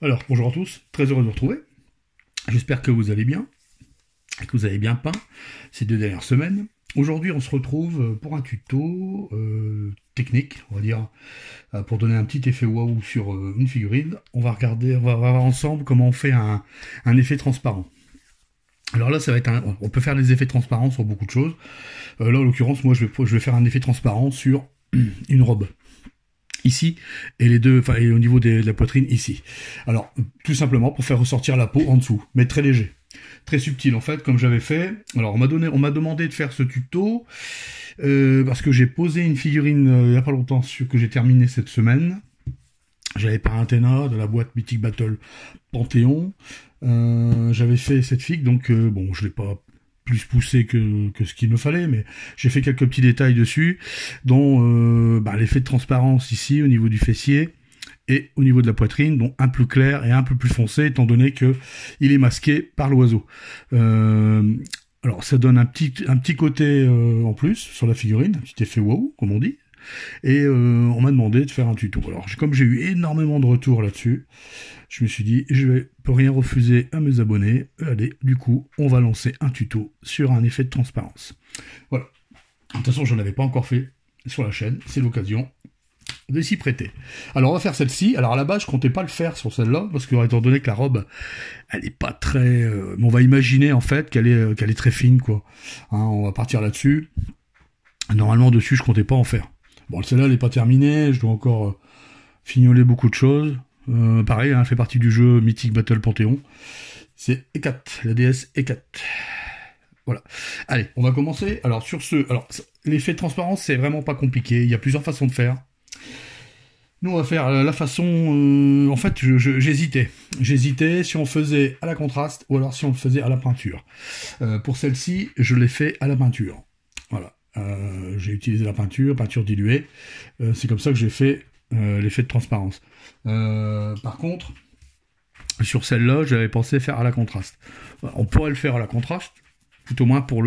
Alors, bonjour à tous, très heureux de vous retrouver. J'espère que vous allez bien et que vous avez bien peint ces 2 dernières semaines. Aujourd'hui, on se retrouve pour un tuto technique, on va dire, pour donner un petit effet waouh sur une figurine. On va voir ensemble comment on fait un effet transparent. Alors là, ça va être on peut faire des effets transparents sur beaucoup de choses. Là, en l'occurrence, moi, je vais faire un effet transparent sur une robe. Ici, et et au niveau de la poitrine, ici. Alors, tout simplement pour faire ressortir la peau en dessous, mais très léger. Très subtil, en fait, comme j'avais fait. Alors, on m'a demandé de faire ce tuto, parce que j'ai posé une figurine il n'y a pas longtemps, que j'ai terminé cette semaine. J'avais pas un Athéna de la boîte Mythic Battle Panthéon. J'avais fait cette figue, donc bon, je l'ai pas plus poussé que ce qu'il me fallait, mais j'ai fait quelques petits détails dessus, dont l'effet de transparence ici au niveau du fessier et au niveau de la poitrine, dont un plus clair et un peu plus foncé, étant donné que il est masqué par l'oiseau. Alors ça donne un petit côté en plus sur la figurine, un petit effet wow, comme on dit. Et on m'a demandé de faire un tuto. Alors comme j'ai eu énormément de retours là-dessus, je me suis dit je vais pas rien refuser à mes abonnés. Allez, du coup on va lancer un tuto sur un effet de transparence. Voilà. De toute façon, je n'en avais pas encore fait sur la chaîne, c'est l'occasion de s'y prêter. Alors on va faire celle-ci. Alors à la base je comptais pas le faire sur celle-là, parce que étant donné que la robe elle est pas très... on va imaginer en fait qu'elle est très fine, quoi. Hein, on va partir là-dessus. Normalement dessus je comptais pas en faire. Bon, celle-là, elle n'est pas terminée, je dois encore fignoler beaucoup de choses. Pareil, hein, elle fait partie du jeu Mythic Battle Panthéon. C'est E4, la DS E4. Voilà. Allez, on va commencer. Alors, l'effet de transparence, c'est vraiment pas compliqué. Il y a plusieurs façons de faire. Nous, on va faire la façon... en fait, j'hésitais. J'hésitais si on faisait à la contraste ou alors si on le faisait à la peinture. Pour celle-ci, je l'ai fait à la peinture. Voilà. J'ai utilisé la peinture diluée. C'est comme ça que j'ai fait l'effet de transparence. Par contre, sur celle-là, j'avais pensé faire à la contraste. On pourrait le faire à la contraste, tout au moins pour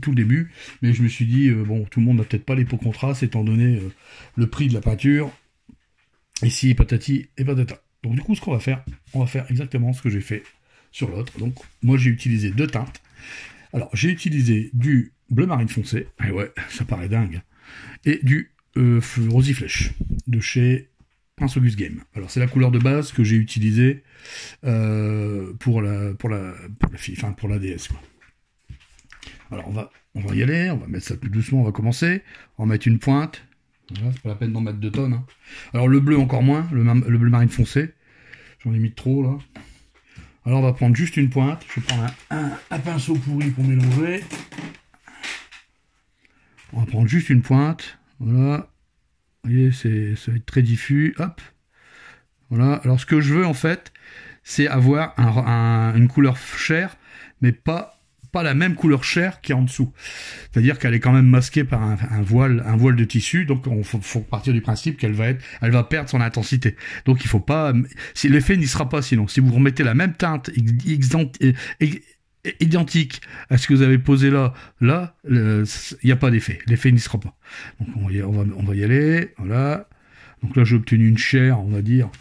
tout le début, mais je me suis dit, bon, tout le monde n'a peut-être pas les peaux contraste, étant donné le prix de la peinture. Ici, patati et patata. Donc du coup, ce qu'on va faire, on va faire exactement ce que j'ai fait sur l'autre. Donc, moi, j'ai utilisé 2 teintes. Alors, j'ai utilisé du bleu marine foncé, et ouais, ça paraît dingue, et du rosy flèche, de chez Prince Auguste Game. Alors, c'est la couleur de base que j'ai utilisée pour la DS, quoi. Alors, on va y aller, on va mettre ça plus doucement, on va commencer, on va mettre une pointe, voilà, c'est pas la peine d'en mettre 2 tonnes. Hein. Alors, le bleu encore moins, le bleu marine foncé, j'en ai mis trop, là. Alors on va prendre juste une pointe, je vais prendre un pinceau pourri pour mélanger. On va prendre juste une pointe, voilà. Vous voyez, ça va être très diffus, hop. Voilà, alors ce que je veux en fait, c'est avoir une couleur chair, mais pas la même couleur chair qu'il y a en dessous. C'est-à-dire qu'elle est quand même masquée par un voile de tissu, donc il faut partir du principe qu'elle va perdre son intensité. Donc il faut pas, si l'effet n'y sera pas sinon. Si vous remettez la même teinte identique à ce que vous avez posé là, il n'y a pas d'effet. L'effet n'y sera pas. Donc on va y aller, voilà. Donc là j'ai obtenu une chair, on va dire,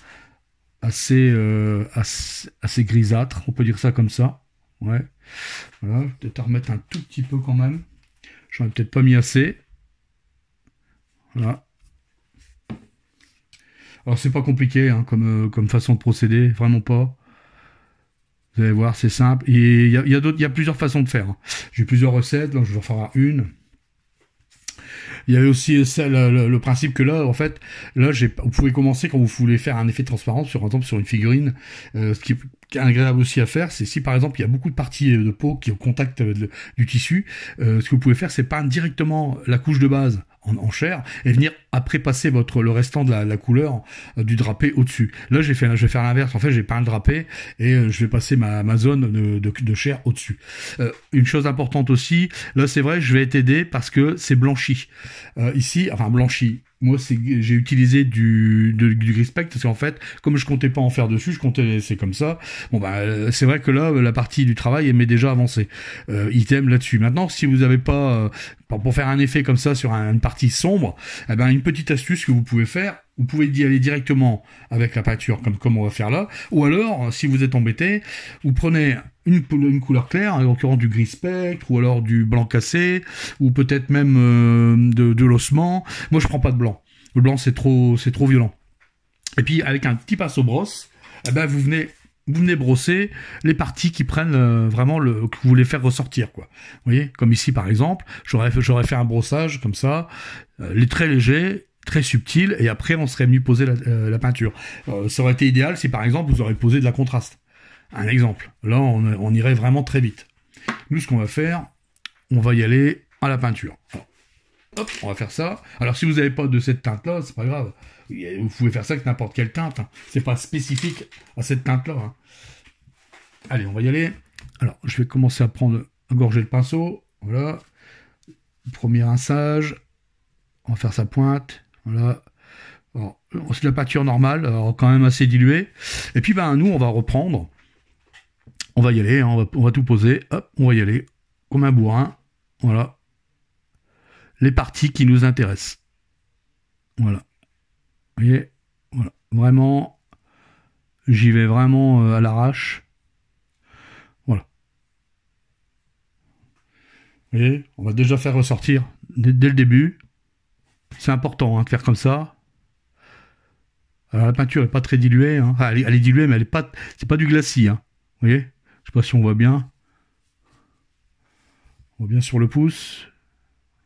assez grisâtre, on peut dire ça comme ça. Ouais. Voilà, peut-être à remettre un tout petit peu quand même. J'en ai peut-être pas mis assez. Voilà. Alors c'est pas compliqué hein, comme façon de procéder, vraiment pas. Vous allez voir, c'est simple. Et il y a plusieurs façons de faire. Hein. J'ai plusieurs recettes, là je vais en faire une. Il y avait aussi le principe que là, en fait, là, vous pouvez commencer quand vous voulez faire un effet de transparence, par exemple sur une figurine. Ce qui est agréable aussi à faire, c'est si par exemple il y a beaucoup de parties de peau qui est au contact du tissu, ce que vous pouvez faire, c'est peindre directement la couche de base en chair et venir après passer le restant de la couleur du drapé au-dessus. Là, je vais faire l'inverse. En fait, j'ai peint le drapé et je vais passer ma zone de chair au-dessus. Une chose importante aussi, là, c'est vrai, je vais être aidé parce que c'est blanchi. Ici, enfin blanchi. Moi, j'ai utilisé du gris spec parce qu'en fait, comme je comptais pas en faire dessus, je comptais laisser comme ça. Bon bah, c'est vrai que là, la partie du travail, elle m'est déjà avancée. Item là-dessus. Maintenant, si vous n'avez pas pour faire un effet comme ça sur une partie sombre, eh ben une petite astuce que vous pouvez faire, Vous pouvez y aller directement avec la peinture, comme on va faire là. Ou alors, si vous êtes embêté, vous prenez une couleur claire, en l'occurrence du gris spectre, ou alors du blanc cassé, ou peut-être même de l'ossement. Moi, je prends pas de blanc. Le blanc, c'est trop violent. Et puis, avec un petit pinceau brosse, eh ben, vous venez brosser les parties qui prennent vraiment que vous voulez faire ressortir, quoi. Vous voyez, comme ici, par exemple, j'aurais fait un brossage comme ça, les traits légers, très subtil, et après on serait venu poser la peinture. Ça aurait été idéal si par exemple vous aurez posé de la contraste. Un exemple. Là on irait vraiment très vite. Nous ce qu'on va faire, on va y aller à la peinture. Alors, hop, on va faire ça. Alors si vous n'avez pas de cette teinte là, c'est pas grave. Vous pouvez faire ça avec n'importe quelle teinte. Hein. C'est pas spécifique à cette teinte là. Hein. Allez, on va y aller. Alors je vais commencer à gorger le pinceau. Voilà. Premier rinçage. On va faire sa pointe. Voilà. C'est de la peinture normale, alors quand même assez diluée. Et puis ben nous on va reprendre. On va y aller, hein, on va tout poser. Hop, on va y aller. Comme un bourrin. Voilà. Les parties qui nous intéressent. Voilà. Vous voyez, voilà. Vraiment, j'y vais vraiment à l'arrache. Voilà. Vous voyez, on va déjà faire ressortir dès le début. C'est important hein, de faire comme ça. Alors la peinture n'est pas très diluée. Hein. Enfin, elle est diluée, mais c'est pas du glacis. Hein. Vous voyez, je sais pas si on voit bien. On voit bien sur le pouce.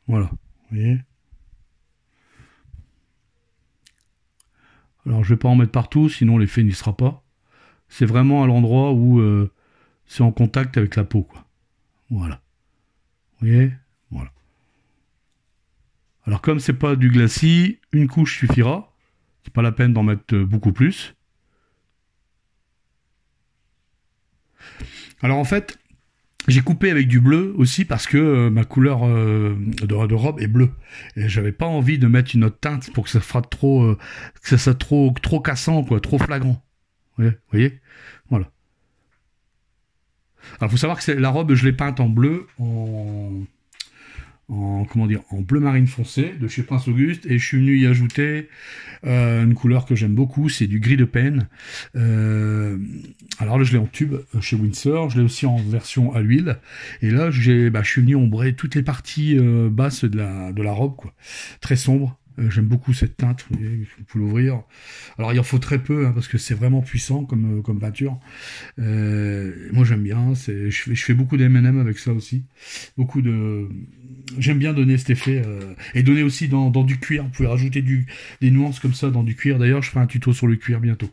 Voilà. Vous voyez. Alors je vais pas en mettre partout, sinon l'effet n'y sera pas. C'est vraiment à l'endroit où c'est en contact avec la peau, quoi. Voilà. Vous voyez. Voilà. Alors comme c'est pas du glacis, une couche suffira. C'est pas la peine d'en mettre beaucoup plus. Alors en fait, j'ai coupé avec du bleu aussi parce que ma couleur de robe est bleue. Et j'avais pas envie de mettre une autre teinte pour que ça soit trop cassant, quoi, trop flagrant. Vous voyez. Voilà. Alors faut savoir que la robe, je l'ai peinte en bleu, en bleu marine foncé de chez Prince Auguste, et je suis venu y ajouter une couleur que j'aime beaucoup, c'est du gris de Payne. Alors là je l'ai en tube chez Winsor, je l'ai aussi en version à l'huile, et là je suis venu ombrer toutes les parties basses de la robe, quoi. Très sombre. J'aime beaucoup cette teinte, vous pouvez l'ouvrir. Alors il en faut très peu hein, parce que c'est vraiment puissant comme peinture. Moi j'aime bien, je fais beaucoup d'M&M avec ça aussi. J'aime bien donner cet effet et donner aussi dans du cuir. Vous pouvez rajouter des nuances comme ça dans du cuir. D'ailleurs je ferai un tuto sur le cuir bientôt.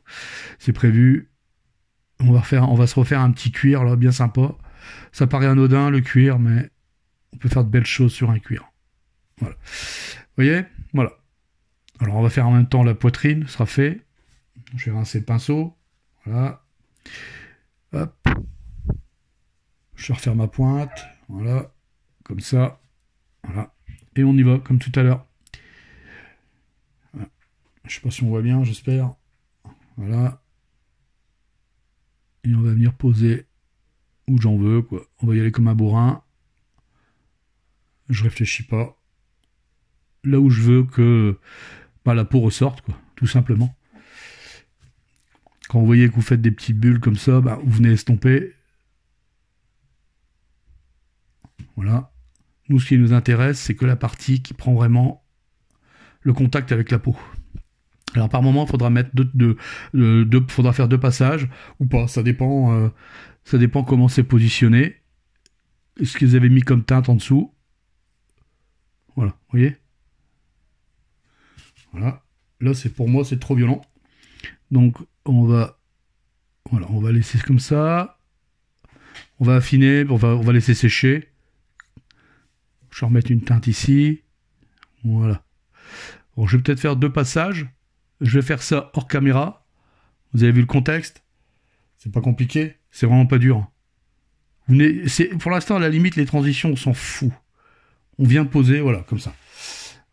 C'est prévu. On va se refaire un petit cuir là bien sympa. Ça paraît anodin le cuir, mais on peut faire de belles choses sur un cuir. Voilà. Vous voyez? Voilà. Alors on va faire en même temps la poitrine, ce sera fait. Je vais rincer le pinceau. Voilà. Hop. Je vais refaire ma pointe. Voilà. Comme ça. Voilà. Et on y va, comme tout à l'heure. Voilà. Je sais pas si on voit bien, j'espère. Voilà. Et on va venir poser où j'en veux, quoi. On va y aller comme un bourrin. Je réfléchis pas. Là où je veux que la peau ressorte, quoi, tout simplement. Quand vous voyez que vous faites des petites bulles comme ça, vous venez estomper. Voilà. Nous, ce qui nous intéresse, c'est que la partie qui prend vraiment le contact avec la peau. Alors par moment, il faudra faudra faire 2 passages ou pas. Ça dépend comment c'est positionné. Ce que vous avez mis comme teinte en dessous. Voilà, vous voyez. Voilà. Là, pour moi, c'est trop violent. Donc, on va laisser comme ça. On va affiner, on va laisser sécher. Je vais remettre une teinte ici. Voilà. Bon, je vais peut-être faire 2 passages. Je vais faire ça hors caméra. Vous avez vu le contexte? C'est pas compliqué. C'est vraiment pas dur. Pour l'instant, à la limite, les transitions, on s'en fout. On vient poser, voilà, comme ça.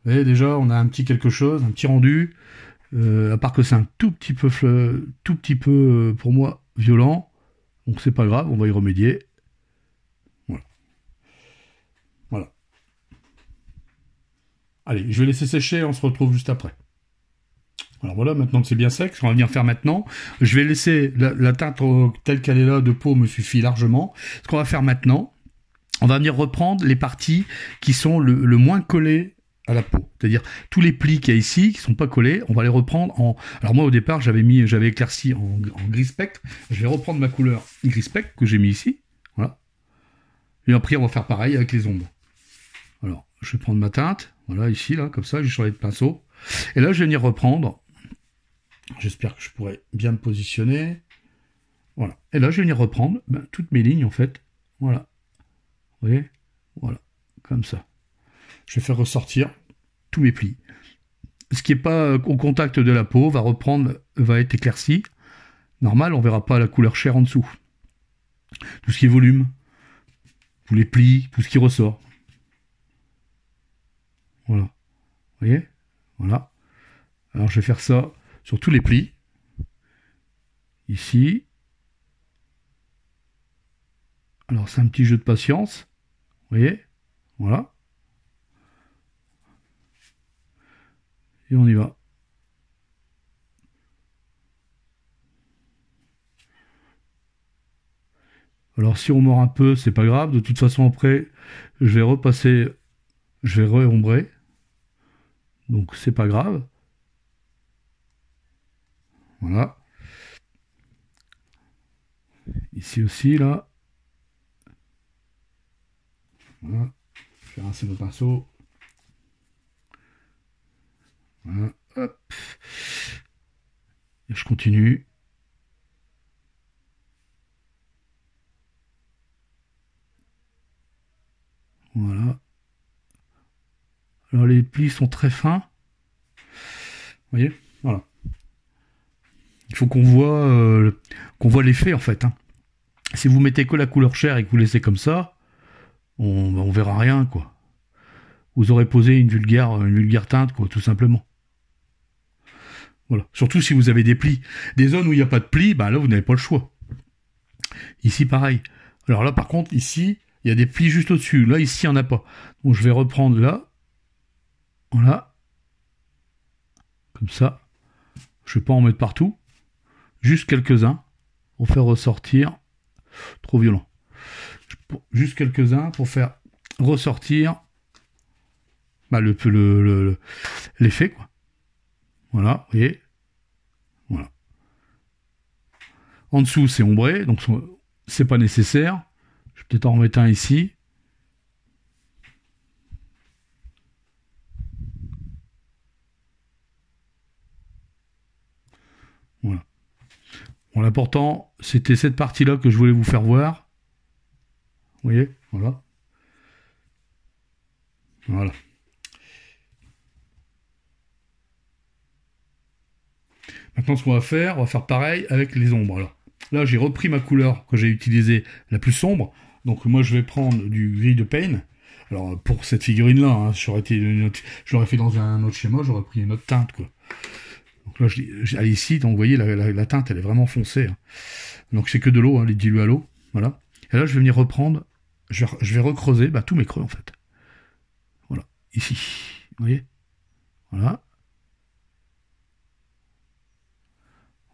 Vous voyez, déjà, on a un petit quelque chose, un petit rendu. À part que c'est un tout petit peu, pour moi, violent. Donc c'est pas grave, on va y remédier. Voilà. Voilà. Allez, je vais laisser sécher, on se retrouve juste après. Alors voilà, maintenant que c'est bien sec, ce qu'on va venir faire maintenant, je vais laisser la teinte telle qu'elle est là de peau me suffit largement. Ce qu'on va faire maintenant, on va venir reprendre les parties qui sont le moins collées à la peau. C'est-à-dire tous les plis qu'il y a ici qui sont pas collés, on va les reprendre en... Alors moi au départ j'avais éclairci en gris spectre. Je vais reprendre ma couleur gris spectre que j'ai mis ici. Voilà. Et après on va faire pareil avec les ombres. Alors je vais prendre ma teinte, voilà ici là comme ça, j'ai sur les pinceaux. Et là je vais venir reprendre. J'espère que je pourrai bien me positionner. Voilà. Et là je vais venir reprendre toutes mes lignes en fait. Voilà. Vous voyez? Voilà. Comme ça. Je vais faire ressortir tous mes plis. Ce qui n'est pas au contact de la peau va être éclairci. Normal, on ne verra pas la couleur chair en dessous. Tout ce qui est volume, tous les plis, tout ce qui ressort. Voilà. Vous voyez? Voilà. Alors je vais faire ça sur tous les plis. Ici. Alors c'est un petit jeu de patience. Vous voyez? Voilà. Et on y va. Alors si on mord un peu, c'est pas grave. De toute façon, après, je vais repasser, je vais re-ombrer. Donc c'est pas grave. Voilà. Ici aussi, là. Voilà. Je vais rincer le pinceau. Voilà. Hop. Et je continue. Voilà. Alors les plis sont très fins. Vous voyez? Voilà. Il faut qu'on voit l'effet en fait. Hein. Si vous mettez que la couleur chair et que vous laissez comme ça, on verra rien quoi. Vous aurez posé une vulgaire teinte quoi, tout simplement. Voilà. Surtout si vous avez des plis. Des zones où il n'y a pas de plis, bah là vous n'avez pas le choix. Ici pareil. Alors là par contre, ici, il y a des plis juste au-dessus. Là, ici, il n'y en a pas. Donc je vais reprendre là. Voilà. Comme ça. Je ne vais pas en mettre partout. Juste quelques-uns pour faire ressortir. Trop violent. Juste quelques-uns pour faire ressortir l'effet quoi. Voilà, vous voyez. Voilà. En dessous c'est ombré, donc c'est pas nécessaire. Je vais peut-être en remettre un ici. Voilà. Bon, l'important c'était cette partie-là que je voulais vous faire voir. Vous voyez, voilà. Voilà. Maintenant, ce qu'on va faire pareil avec les ombres. Alors, là, j'ai repris ma couleur que j'ai utilisée, la plus sombre. Donc, moi, je vais prendre du gris de Pain. Alors, pour cette figurine-là, hein, je l'aurais fait dans un autre schéma, j'aurais pris une autre teinte, quoi. Donc là, j'allais ici, donc vous voyez, la teinte, elle est vraiment foncée. Hein. Donc, c'est que de l'eau, hein, les dilués à l'eau. Voilà. Et là, je vais venir reprendre, je vais recreuser tous mes creux, en fait. Voilà. Ici. Vous voyez? Voilà.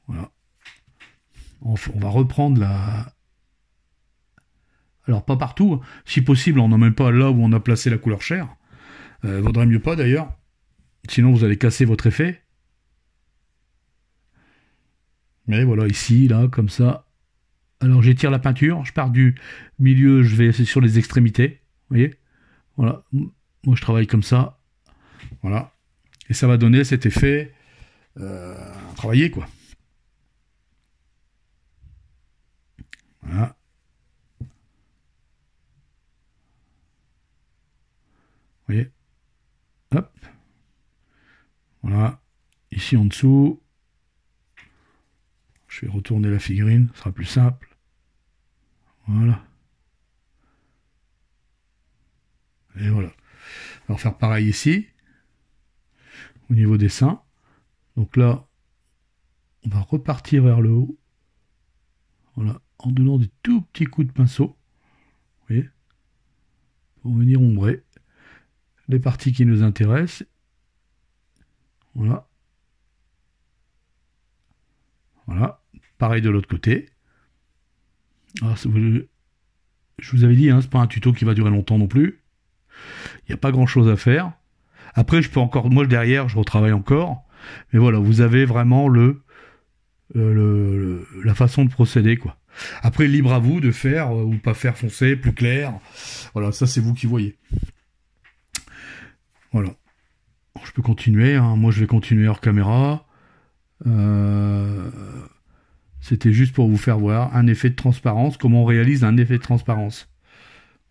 Voilà. On va reprendre la... Alors pas partout, si possible on n'en met pas là où on a placé la couleur chair. Vaudrait mieux pas d'ailleurs, sinon vous allez casser votre effet. Mais voilà, ici, là, comme ça. Alors j'étire la peinture, je pars du milieu, je vais sur les extrémités. Vous voyez? Voilà, moi je travaille comme ça. Voilà. Et ça va donner cet effet travaillé quoi. Voilà. Vous voyez? Hop. Voilà. Ici en dessous. Je vais retourner la figurine, ce sera plus simple. Voilà. Et voilà. On va faire pareil ici. Au niveau des seins. Donc là, on va repartir vers le haut. Voilà. En donnant des tout petits coups de pinceau. Vous voyez? Pour venir ombrer les parties qui nous intéressent. Voilà. Voilà. Pareil de l'autre côté. Alors, je vous avais dit, hein, c'est pas un tuto qui va durer longtemps non plus. Il n'y a pas grand chose à faire. Après, je peux encore, moi derrière, je retravaille encore. Mais voilà, vous avez vraiment la façon de procéder, quoi. Après, libre à vous de faire ou pas faire foncé, plus clair. Voilà, ça c'est vous qui voyez. Voilà. Alors, je peux continuer, hein. Moi je vais continuer hors caméra. C'était juste pour vous faire voir un effet de transparence, comment on réalise un effet de transparence.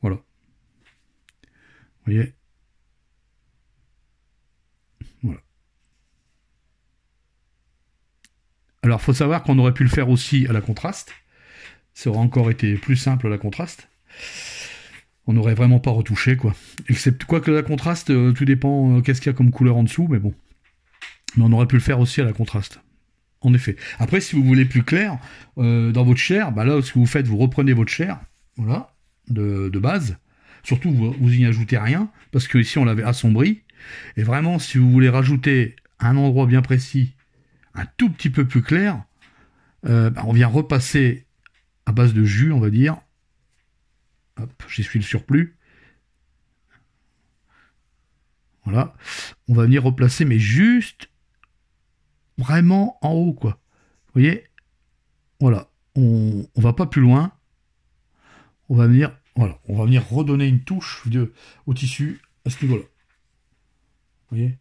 Voilà. Vous voyez ? Voilà. Alors, faut savoir qu'on aurait pu le faire aussi à la contraste. Ça aurait encore été plus simple à la contraste. On n'aurait vraiment pas retouché, quoi. Except quoi que la contraste, tout dépend qu'est-ce qu'il y a comme couleur en dessous, mais bon. Mais on aurait pu le faire aussi à la contraste. En effet. Après, si vous voulez plus clair, dans votre chair, bah là, ce que vous faites, vous reprenez votre chair, voilà, de base. Surtout, vous y ajoutez rien, parce que ici, on l'avait assombri. Et vraiment, si vous voulez rajouter un endroit bien précis, un tout petit peu plus clair, on vient repasser à base de jus, on va dire. Hop, j'essuie le surplus. Voilà. On va venir replacer, mais juste vraiment en haut, quoi. Vous voyez ? Voilà. On va pas plus loin. On va venir, voilà, on va venir redonner une touche au tissu à ce niveau-là. Vous voyez ?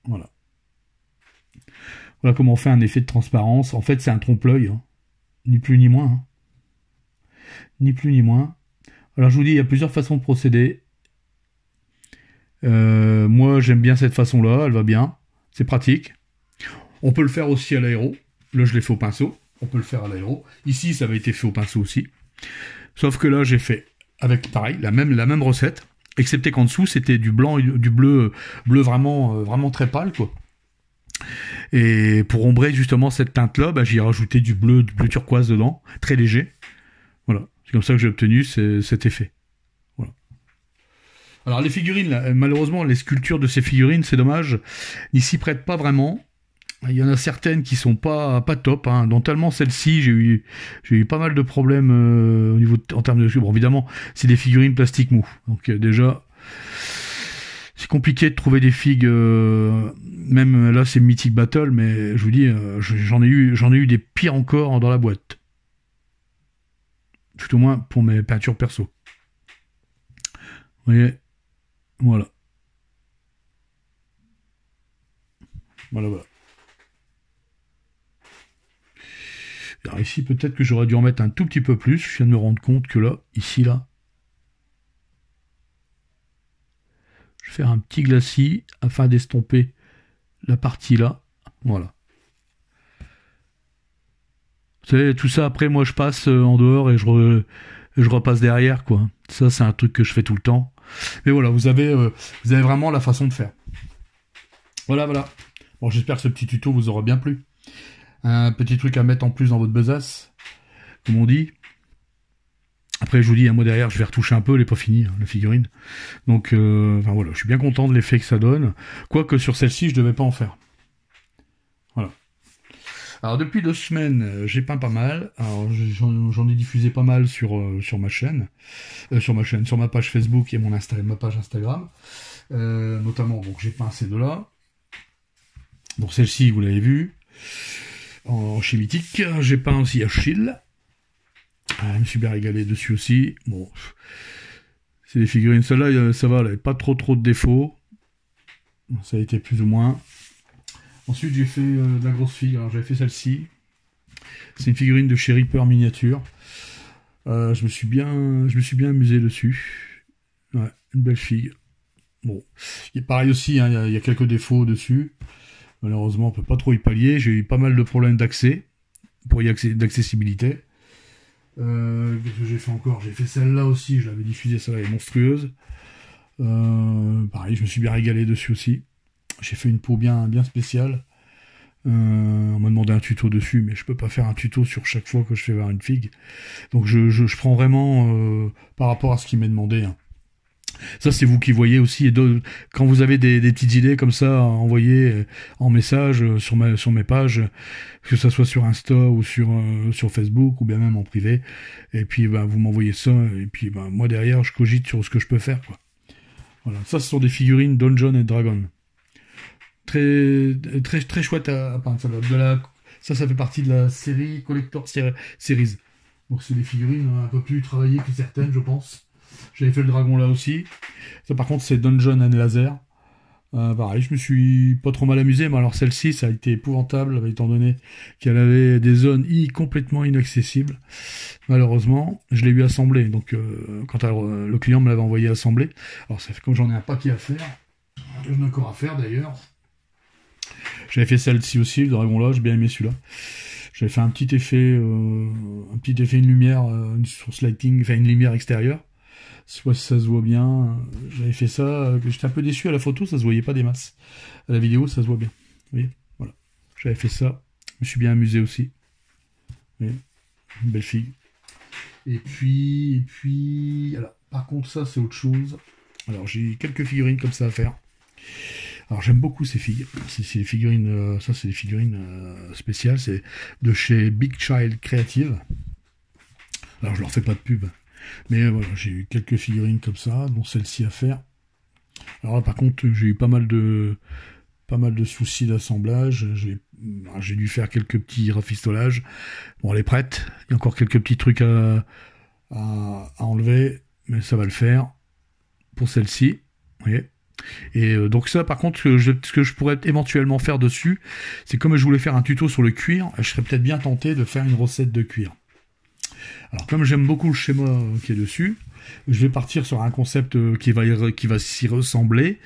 Voilà. Voilà comment on fait un effet de transparence. En fait, c'est un trompe-l'œil, hein. Ni plus ni moins. Hein. Ni plus ni moins. Alors, je vous dis, il y a plusieurs façons de procéder. Moi, j'aime bien cette façon-là. Elle va bien. C'est pratique. On peut le faire aussi à l'aéro. Là, je l'ai fait au pinceau. On peut le faire à l'aéro. Ici, ça avait été fait au pinceau aussi. Sauf que là, j'ai fait avec, pareil, la même recette. Excepté qu'en dessous, c'était du blanc et du bleu vraiment très pâle, quoi. Et pour ombrer justement cette teinte-là, j'ai rajouté du bleu turquoise dedans, très léger. Voilà. C'est comme ça que j'ai obtenu cet effet. Voilà. Alors les figurines, là, malheureusement, les sculptures de ces figurines, c'est dommage, n'y s'y prêtent pas vraiment. Il y en a certaines qui sont pas top, hein, dont tellement celle-ci, j'ai eu pas mal de problèmes au niveau en termes de... Bon, évidemment, c'est des figurines plastique mou. Donc déjà, c'est compliqué de trouver des figues. Même là, c'est Mythic Battle, mais je vous dis, j'en ai eu des pires encore dans la boîte. Tout au moins pour mes peintures perso. Vous voyez, voilà. Voilà. Alors ici, peut-être que j'aurais dû en mettre un tout petit peu plus. Je viens de me rendre compte que là, ici, là, je vais faire un petit glacis afin d'estomper la partie là. Voilà. Vous savez, tout ça, après, moi, je passe en dehors et je repasse derrière, quoi. Ça, c'est un truc que je fais tout le temps. Mais voilà, vous avez vraiment la façon de faire. Voilà. Bon, j'espère que ce petit tuto vous aura bien plu. Un petit truc à mettre en plus dans votre besace, comme on dit. Après, je vous dis, moi derrière, je vais retoucher un peu, elle n'est pas finie, hein, la figurine. Donc, voilà, je suis bien content de l'effet que ça donne. Quoique sur celle-ci, je ne devais pas en faire. Voilà. Alors, depuis 2 semaines, j'ai peint pas mal. Alors, j'en ai diffusé pas mal sur ma chaîne. Sur ma page Facebook et ma page Instagram. Notamment, donc j'ai peint ces deux-là. Bon, celle-ci, vous l'avez vu. En chez-mythique, j'ai peint aussi Achille. Je me suis bien régalé dessus aussi. Bon, c'est des figurines. Celle-là, ça va, elle n'avait pas trop de défauts. Ça a été plus ou moins. Ensuite, j'ai fait de la grosse figue. Alors, j'avais fait celle-ci. C'est une figurine de chez Reaper miniature. Je me suis bien amusé dessus. Ouais, une belle figue. Bon, pareil aussi, hein, il y a quelques défauts dessus. Malheureusement, on peut pas trop y pallier. J'ai eu pas mal de problèmes d'accessibilité. Qu'est-ce que j'ai fait encore ? J'ai fait celle-là aussi, je l'avais diffusée, celle-là est monstrueuse. Pareil, je me suis bien régalé dessus aussi. J'ai fait une peau bien spéciale. On m'a demandé un tuto dessus, mais je peux pas faire un tuto sur chaque fois que je fais voir une figue. Donc je prends vraiment par rapport à ce qui m'est demandé. Hein. Ça, c'est vous qui voyez aussi. Et quand vous avez des petites idées comme ça, envoyez en message sur mes pages, que ce soit sur Insta ou sur Facebook ou bien même en privé. Et puis, bah, vous m'envoyez ça. Et puis, bah, moi, derrière, je cogite sur ce que je peux faire, quoi. Voilà. Ça, ce sont des figurines Dungeons and Dragons. Très, très, très chouette à peindre. Ça fait partie de la série Collector Series. Donc, c'est des figurines un peu plus travaillées que certaines, je pense. J'avais fait le dragon là aussi. Ça, par contre, c'est Dungeon and Laser. Pareil, je me suis pas trop mal amusé, mais alors celle-ci, ça a été épouvantable, étant donné qu'elle avait des zones complètement inaccessibles. Malheureusement, je l'ai eu assemblée. Donc, quand le client me l'avait envoyé assemblé, alors ça fait comme j'en ai un paquet à faire, j'en ai encore à faire d'ailleurs. J'avais fait celle-ci aussi, le dragon là, j'ai bien aimé celui-là. J'avais fait un petit effet, une lumière, une source lighting, enfin une lumière extérieure. Je sais pas si ça se voit bien. J'avais fait ça. J'étais un peu déçu à la photo, ça se voyait pas des masses. À la vidéo, ça se voit bien. Vous voyez, voilà. J'avais fait ça. Je me suis bien amusé aussi. Vous voyez, une belle figue. Et puis, alors, par contre, ça c'est autre chose. Alors, j'ai quelques figurines comme ça à faire. Alors, j'aime beaucoup ces figues. C'est des figurines, ça c'est des figurines spéciales. C'est de chez Big Child Creative. Alors, je leur fais pas de pub. Mais voilà, j'ai eu quelques figurines comme ça, dont celle-ci à faire. Alors là, par contre, j'ai eu pas mal de soucis d'assemblage. J'ai dû faire quelques petits rafistolages. Bon, elle est prête. Il y a encore quelques petits trucs à enlever, mais ça va le faire pour celle-ci. Vous voyez. Et donc ça, par contre, ce que je pourrais éventuellement faire dessus, c'est comme je voulais faire un tuto sur le cuir, je serais peut-être bien tenté de faire une recette de cuir. Alors, comme j'aime beaucoup le schéma qui est dessus, je vais partir sur un concept qui va s'y ressembler.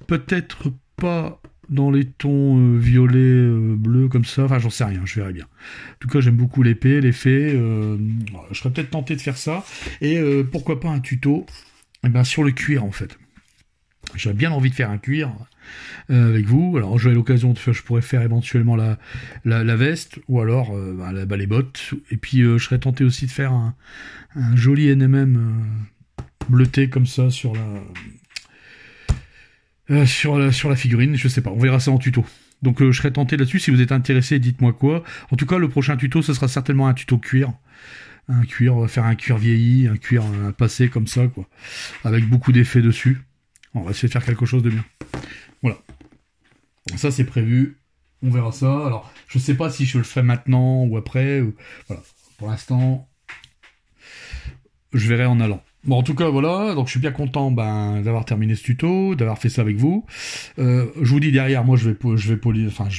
Peut-être pas dans les tons violets, bleus, comme ça. Enfin, j'en sais rien, je verrai bien. En tout cas, j'aime beaucoup l'effet. Je serais peut-être tenté de faire ça. Et pourquoi pas un tuto sur le cuir, en fait. J'aurais bien envie de faire un cuir avec vous. Alors j'aurai l'occasion de faire, je pourrais faire éventuellement la veste ou alors les bottes. Et puis je serais tenté aussi de faire un joli NMM bleuté comme ça sur la figurine. Je sais pas, on verra ça en tuto. Donc je serais tenté là-dessus. Si vous êtes intéressé, dites-moi quoi. En tout cas, le prochain tuto, ce sera certainement un tuto cuir. Un cuir, on va faire un cuir vieilli, un cuir passé comme ça, quoi, avec beaucoup d'effets dessus. On va essayer de faire quelque chose de bien. Voilà. Ça, c'est prévu. On verra ça. Alors, je sais pas si je le ferai maintenant ou après. Voilà. Pour l'instant, je verrai en allant. Bon, en tout cas, voilà. Donc, je suis bien content d'avoir terminé ce tuto, d'avoir fait ça avec vous. Je vous dis derrière, moi, je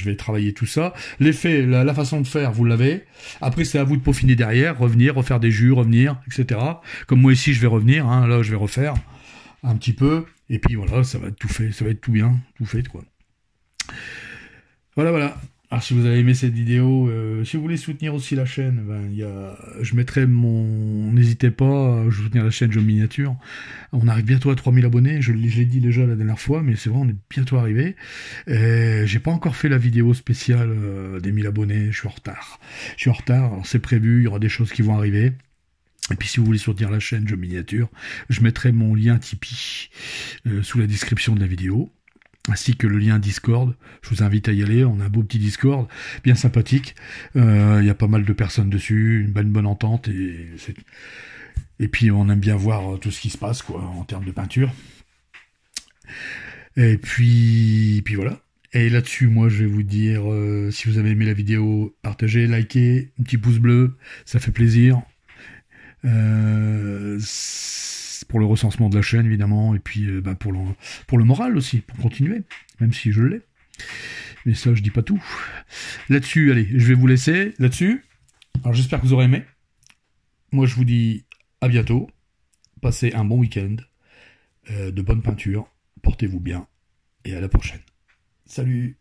vais travailler tout ça. L'effet, la façon de faire, vous l'avez. Après, c'est à vous de peaufiner derrière, revenir, refaire des jus, revenir, etc. Comme moi ici, je vais revenir. Là, je vais refaire un petit peu. Et puis voilà, ça va être tout fait, ça va être tout bien, tout fait, quoi. Voilà. Alors si vous avez aimé cette vidéo, si vous voulez soutenir aussi la chaîne, je mettrai n'hésitez pas à soutenir la chaîne Joe Miniature. On arrive bientôt à 3000 abonnés, je l'ai dit déjà la dernière fois, mais c'est vrai, on est bientôt arrivé. J'ai pas encore fait la vidéo spéciale des 1000 abonnés, je suis en retard. Alors c'est prévu, il y aura des choses qui vont arriver. Et puis si vous voulez soutenir la chaîne Joe Miniature, je mettrai mon lien Tipeee sous la description de la vidéo, ainsi que le lien Discord. Je vous invite à y aller, on a un beau petit Discord, bien sympathique. Il y a pas mal de personnes dessus, une bonne entente, et puis on aime bien voir tout ce qui se passe, quoi, en termes de peinture. Et puis voilà. Et là-dessus, moi, je vais vous dire, si vous avez aimé la vidéo, partagez, likez, un petit pouce bleu, ça fait plaisir. Pour le recensement de la chaîne évidemment, et puis pour le moral aussi, pour continuer, même si je l'ai, mais ça je dis pas tout. Là-dessus, allez, je vais vous laisser là-dessus. Alors j'espère que vous aurez aimé. Moi je vous dis à bientôt, passez un bon week-end, de bonne peinture, portez-vous bien et à la prochaine. Salut.